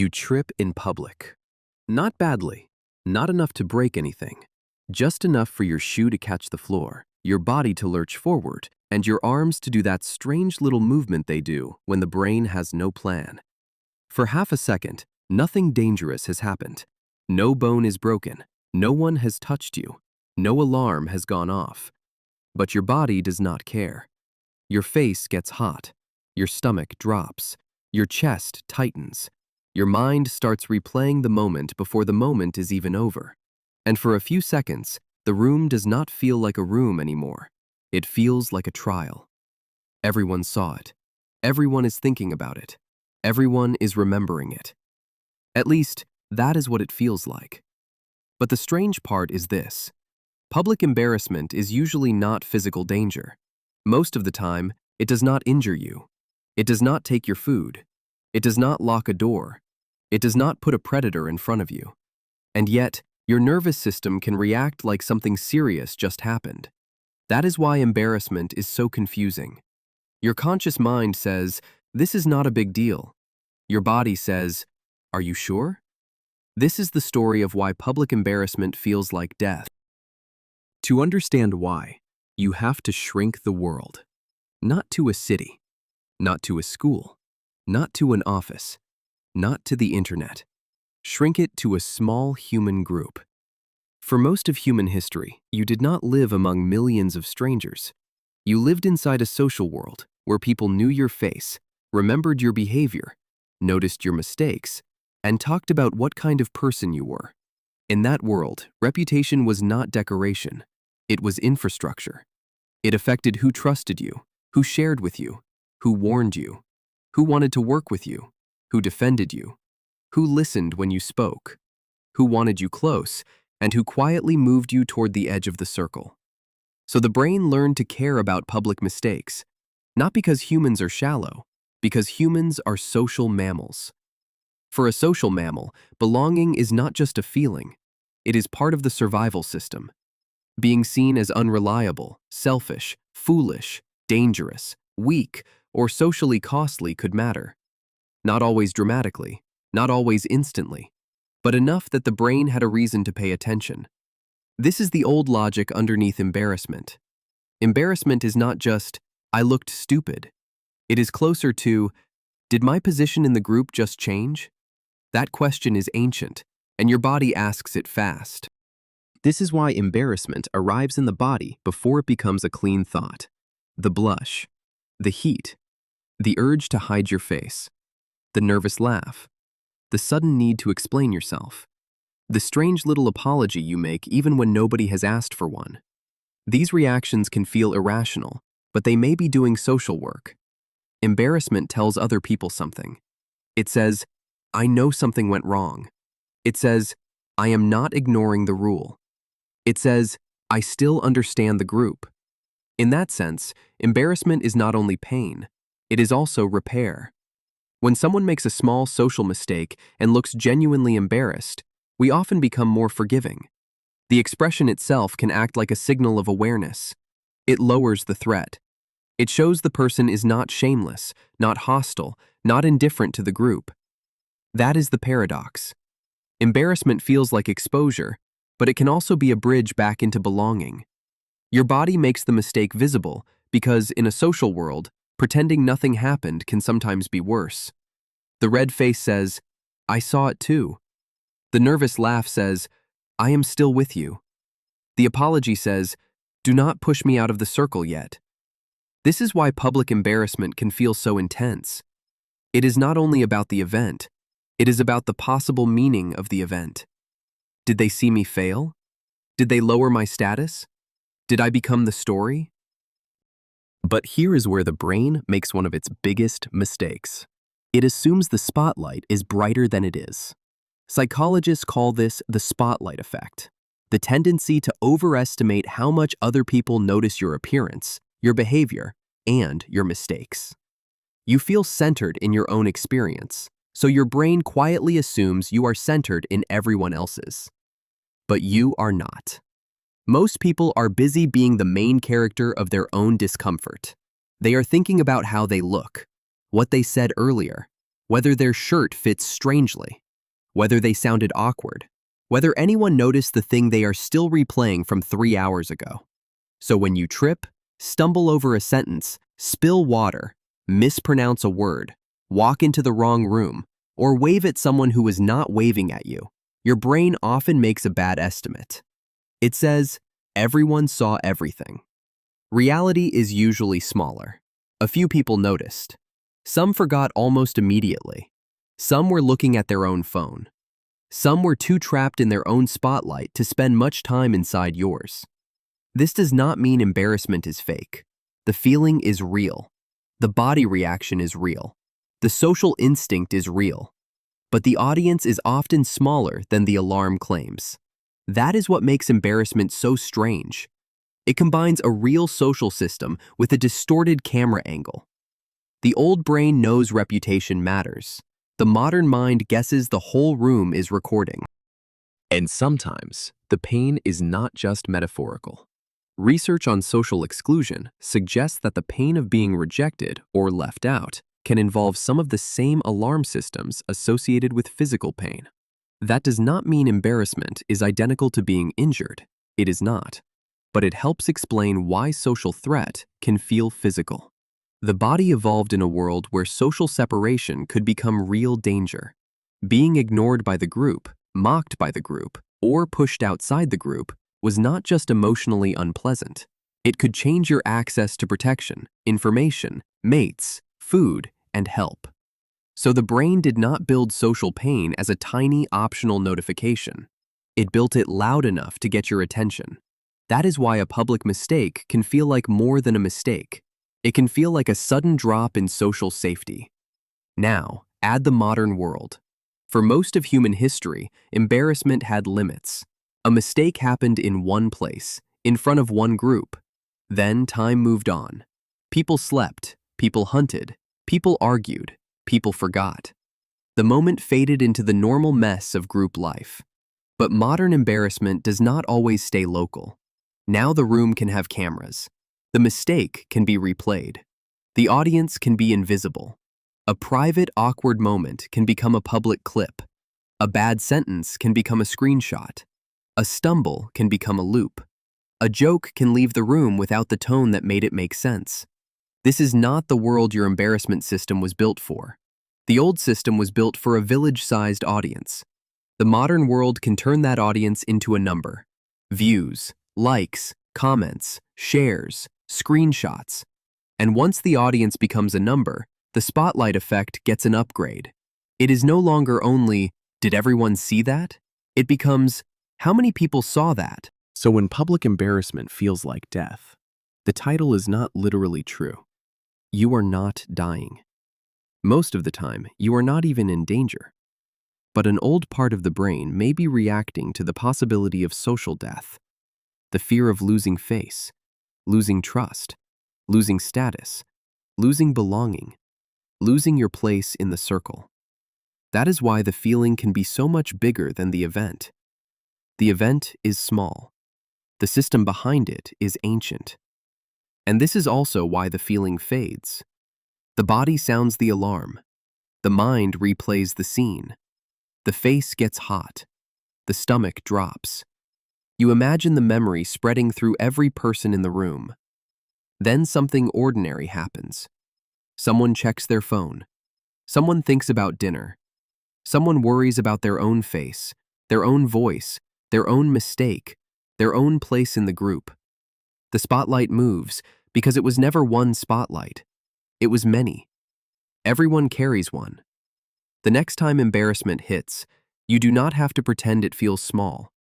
You trip in public. Not badly, not enough to break anything, just enough for your shoe to catch the floor, your body to lurch forward, and your arms to do that strange little movement they do when the brain has no plan. For half a second, nothing dangerous has happened. No bone is broken, no one has touched you, no alarm has gone off. But your body does not care. Your face gets hot, your stomach drops, your chest tightens. Your mind starts replaying the moment before the moment is even over. And for a few seconds, the room does not feel like a room anymore. It feels like a trial. Everyone saw it. Everyone is thinking about it. Everyone is remembering it. At least, that is what it feels like. But the strange part is this. Public embarrassment is usually not physical danger. Most of the time, it does not injure you. It does not take your food. It does not lock a door. It does not put a predator in front of you. And yet, your nervous system can react like something serious just happened. That is why embarrassment is so confusing. Your conscious mind says, "This is not a big deal." Your body says, "Are you sure?" This is the story of why public embarrassment feels like death. To understand why, you have to shrink the world. Not to a city, not to a school, not to an office, not to the internet. Shrink it to a small human group. For most of human history, you did not live among millions of strangers. You lived inside a social world where people knew your face, remembered your behavior, noticed your mistakes, and talked about what kind of person you were. In that world, reputation was not decoration. It was infrastructure. It affected who trusted you, who shared with you, who warned you, who wanted to work with you, who defended you, who listened when you spoke, who wanted you close, and who quietly moved you toward the edge of the circle. So the brain learned to care about public mistakes, not because humans are shallow, because humans are social mammals. For a social mammal, belonging is not just a feeling, it is part of the survival system. Being seen as unreliable, selfish, foolish, dangerous, weak, or socially costly could matter. Not always dramatically, not always instantly, but enough that the brain had a reason to pay attention. This is the old logic underneath embarrassment. Embarrassment is not just, "I looked stupid." It is closer to, "Did my position in the group just change?" That question is ancient, and your body asks it fast. This is why embarrassment arrives in the body before it becomes a clean thought. The blush, the heat, the urge to hide your face, the nervous laugh, the sudden need to explain yourself, the strange little apology you make even when nobody has asked for one. These reactions can feel irrational, but they may be doing social work. Embarrassment tells other people something. It says, "I know something went wrong." It says, "I am not ignoring the rule." It says, "I still understand the group." In that sense, embarrassment is not only pain, it is also repair. When someone makes a small social mistake and looks genuinely embarrassed, we often become more forgiving. The expression itself can act like a signal of awareness. It lowers the threat. It shows the person is not shameless, not hostile, not indifferent to the group. That is the paradox. Embarrassment feels like exposure, but it can also be a bridge back into belonging. Your body makes the mistake visible because, in a social world, pretending nothing happened can sometimes be worse. The red face says, "I saw it too." The nervous laugh says, "I am still with you." The apology says, "Do not push me out of the circle yet." This is why public embarrassment can feel so intense. It is not only about the event, it is about the possible meaning of the event. Did they see me fail? Did they lower my status? Did I become the story? But here is where the brain makes one of its biggest mistakes. It assumes the spotlight is brighter than it is. Psychologists call this the spotlight effect, the tendency to overestimate how much other people notice your appearance, your behavior, and your mistakes. You feel centered in your own experience, so your brain quietly assumes you are centered in everyone else's. But you are not. Most people are busy being the main character of their own discomfort. They are thinking about how they look, what they said earlier, whether their shirt fits strangely, whether they sounded awkward, whether anyone noticed the thing they are still replaying from 3 hours ago. So when you trip, stumble over a sentence, spill water, mispronounce a word, walk into the wrong room, or wave at someone who is not waving at you, your brain often makes a bad estimate. It says, everyone saw everything. Reality is usually smaller. A few people noticed. Some forgot almost immediately. Some were looking at their own phone. Some were too trapped in their own spotlight to spend much time inside yours. This does not mean embarrassment is fake. The feeling is real. The body reaction is real. The social instinct is real. But the audience is often smaller than the alarm claims. That is what makes embarrassment so strange. It combines a real social system with a distorted camera angle. The old brain knows reputation matters. The modern mind guesses the whole room is recording. And sometimes, the pain is not just metaphorical. Research on social exclusion suggests that the pain of being rejected or left out can involve some of the same alarm systems associated with physical pain. That does not mean embarrassment is identical to being injured. It is not. But it helps explain why social threat can feel physical. The body evolved in a world where social separation could become real danger. Being ignored by the group, mocked by the group, or pushed outside the group was not just emotionally unpleasant. It could change your access to protection, information, mates, food, and help. So the brain did not build social pain as a tiny optional notification. It built it loud enough to get your attention. That is why a public mistake can feel like more than a mistake. It can feel like a sudden drop in social safety. Now, add the modern world. For most of human history, embarrassment had limits. A mistake happened in one place, in front of one group. Then time moved on. People slept, people hunted, people argued, people forgot. The moment faded into the normal mess of group life. But modern embarrassment does not always stay local. Now the room can have cameras. The mistake can be replayed. The audience can be invisible. A private, awkward moment can become a public clip. A bad sentence can become a screenshot. A stumble can become a loop. A joke can leave the room without the tone that made it make sense. This is not the world your embarrassment system was built for. The old system was built for a village-sized audience. The modern world can turn that audience into a number. Views, likes, comments, shares, screenshots. And once the audience becomes a number, the spotlight effect gets an upgrade. It is no longer only, did everyone see that? It becomes, how many people saw that? So when public embarrassment feels like death, the title is not literally true. You are not dying. Most of the time, you are not even in danger. But an old part of the brain may be reacting to the possibility of social death. The fear of losing face, losing trust, losing status, losing belonging, losing your place in the circle. That is why the feeling can be so much bigger than the event. The event is small. The system behind it is ancient. And this is also why the feeling fades. The body sounds the alarm. The mind replays the scene. The face gets hot. The stomach drops. You imagine the memory spreading through every person in the room. Then something ordinary happens. Someone checks their phone. Someone thinks about dinner. Someone worries about their own face, their own voice, their own mistake, their own place in the group. The spotlight moves because it was never one spotlight. It was many. Everyone carries one. The next time embarrassment hits, you do not have to pretend it feels small.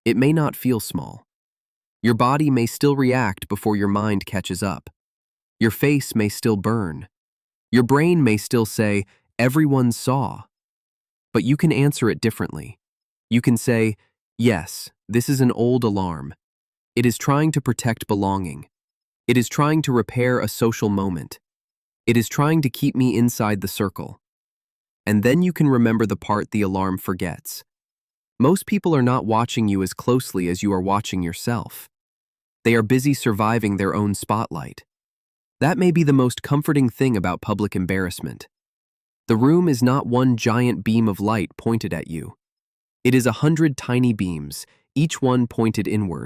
It may not feel small. Your body may still react before your mind catches up. Your face may still burn. Your brain may still say, everyone saw. But you can answer it differently. You can say, yes, this is an old alarm. It is trying to protect belonging. It is trying to repair a social moment. It is trying to keep me inside the circle. And then you can remember the part the alarm forgets. Most people are not watching you as closely as you are watching yourself. They are busy surviving their own spotlight. That may be the most comforting thing about public embarrassment. The room is not one giant beam of light pointed at you. It is 100 tiny beams, each one pointed inward.